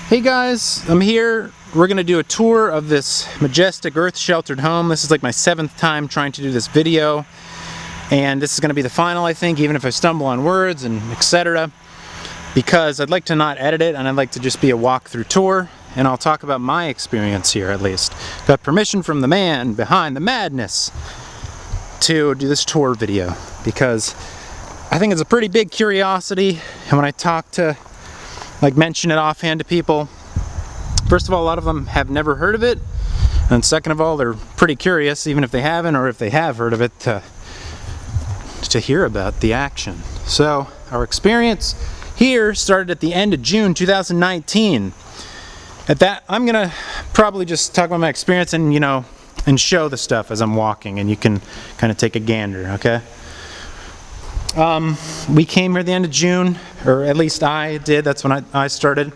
Hey guys, I'm here. We're going to do a tour of this majestic earth-sheltered home. This is like my 7th time trying to do this video, and this is going to be the final, I think, even if I stumble on words and etc. Because I'd like to not edit it, and I'd like to just be a walkthrough tour, and I'll talk about my experience here at least. Got permission from the man behind the madness to do this tour video, because I think it's a pretty big curiosity, and when I talk to mention it offhand to people, first of all, a lot of them have never heard of it, and second of all, they're pretty curious, even if they haven't, or if they have heard of it, to hear about the action. So our experience here started at the end of June 2019. At that, I'm gonna probably just talk about my experience and show the stuff as I'm walking, and you can kind of take a gander, okay? We came here at the end of June, or at least I did. That's when I started,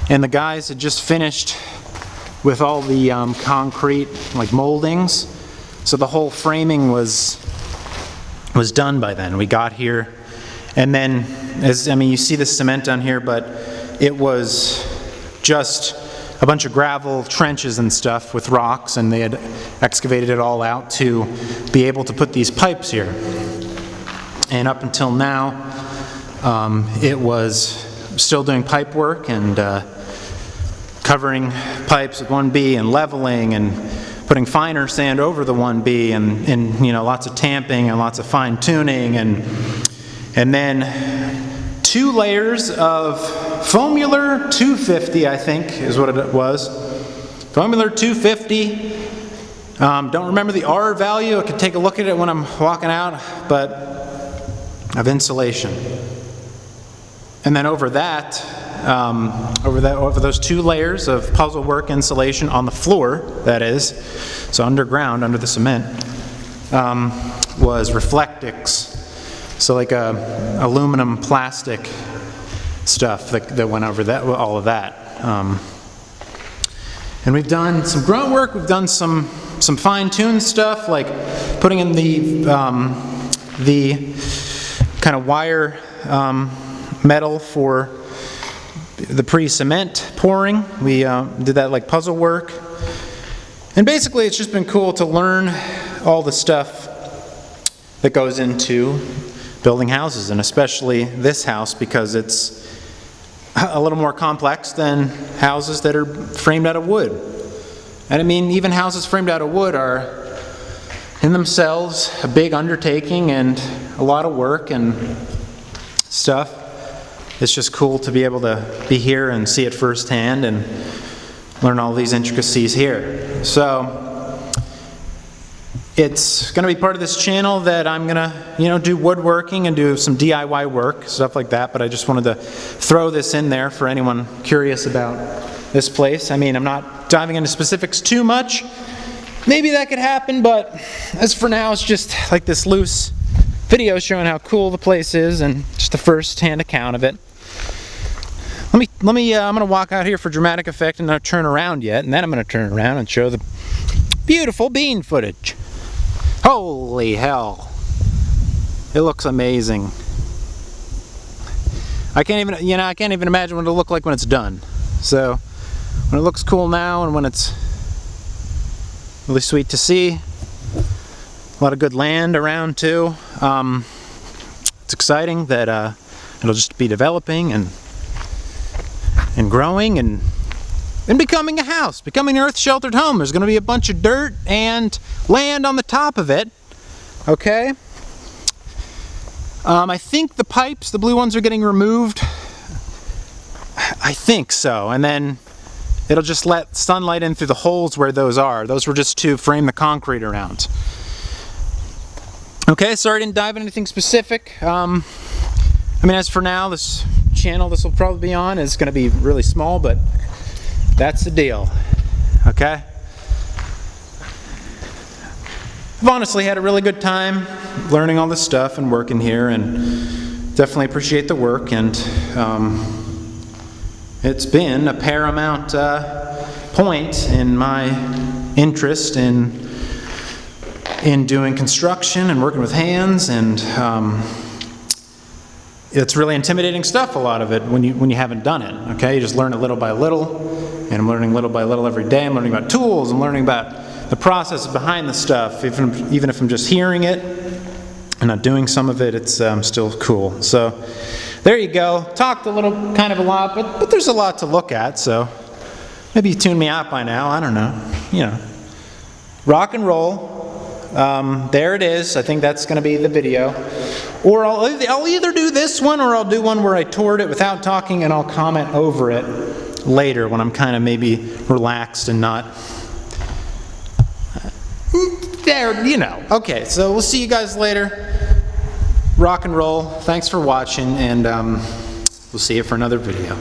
and the guys had just finished with all the concrete moldings, so the whole framing was done by then. We got here, and then you see the cement on here, but it was just a bunch of gravel trenches and stuff with rocks, and they had excavated it all out to be able to put these pipes here. And up until now, it was still doing pipe work and covering pipes with 1B and leveling and putting finer sand over the 1B and lots of tamping and lots of fine tuning and then 2 layers of Foamular 250, I think is what it was. Foamular 250. Don't remember the R value. I could take a look at it when I'm walking out, but of insulation. And then over that, over those 2 layers of puzzle work insulation on the floor, that is, so underground, under the cement, was Reflectix. So like aluminum plastic stuff that went over that, all of that. And we've done some grunt work, we've done some fine-tuned stuff, like putting in the kind of wire metal for the pre-cement pouring. We did that like puzzle work. And basically it's just been cool to learn all the stuff that goes into building houses, and especially this house, because it's a little more complex than houses that are framed out of wood. And I mean, even houses framed out of wood are in themselves a big undertaking and a lot of work and stuff. It's just cool to be able to be here and see it firsthand and learn all these intricacies here. So it's going to be part of this channel that I'm going to do woodworking and do some DIY work, stuff like that, but I just wanted to throw this in there for anyone curious about this place. I mean, I'm not diving into specifics too much. Maybe that could happen, but as for now, it's just like this loose video showing how cool the place is and just a first-hand account of it. Let me. I'm gonna walk out here for dramatic effect and not turn around yet, and then I'm gonna turn around and show the beautiful bean footage. Holy hell! It looks amazing. I can't even imagine what it'll look like when it's done. So when it looks cool now, and when it's really sweet to see. A lot of good land around too. It's exciting that it'll just be developing and growing and becoming a house, becoming an earth-sheltered home. There's going to be a bunch of dirt and land on the top of it. Okay. I think the pipes, the blue ones, are getting removed. I think so, and then it'll just let sunlight in through the holes where those are. Those were just to frame the concrete around. Okay, sorry I didn't dive into anything specific. As for now, this channel this will probably be on is going to be really small, but that's the deal. Okay? I've honestly had a really good time learning all this stuff and working here, and definitely appreciate the work, and it's been a paramount point in my interest in doing construction and working with hands, and it's really intimidating stuff, a lot of it, when you haven't done it, okay? You just learn it little by little, and I'm learning little by little every day. I'm learning about tools, I'm learning about the process behind the stuff. Even if I'm just hearing it and not doing some of it, it's still cool. So there you go. Talked a little, kind of a lot, but there's a lot to look at, so maybe you tuned me out by now, I don't know. You know, rock and roll. There it is. I think that's going to be the video. Or I'll either do this one, or I'll do one where I toured it without talking, and I'll comment over it later when I'm kind of maybe relaxed and not there, you know. Okay, so we'll see you guys later. Rock and roll. Thanks for watching, and we'll see you for another video.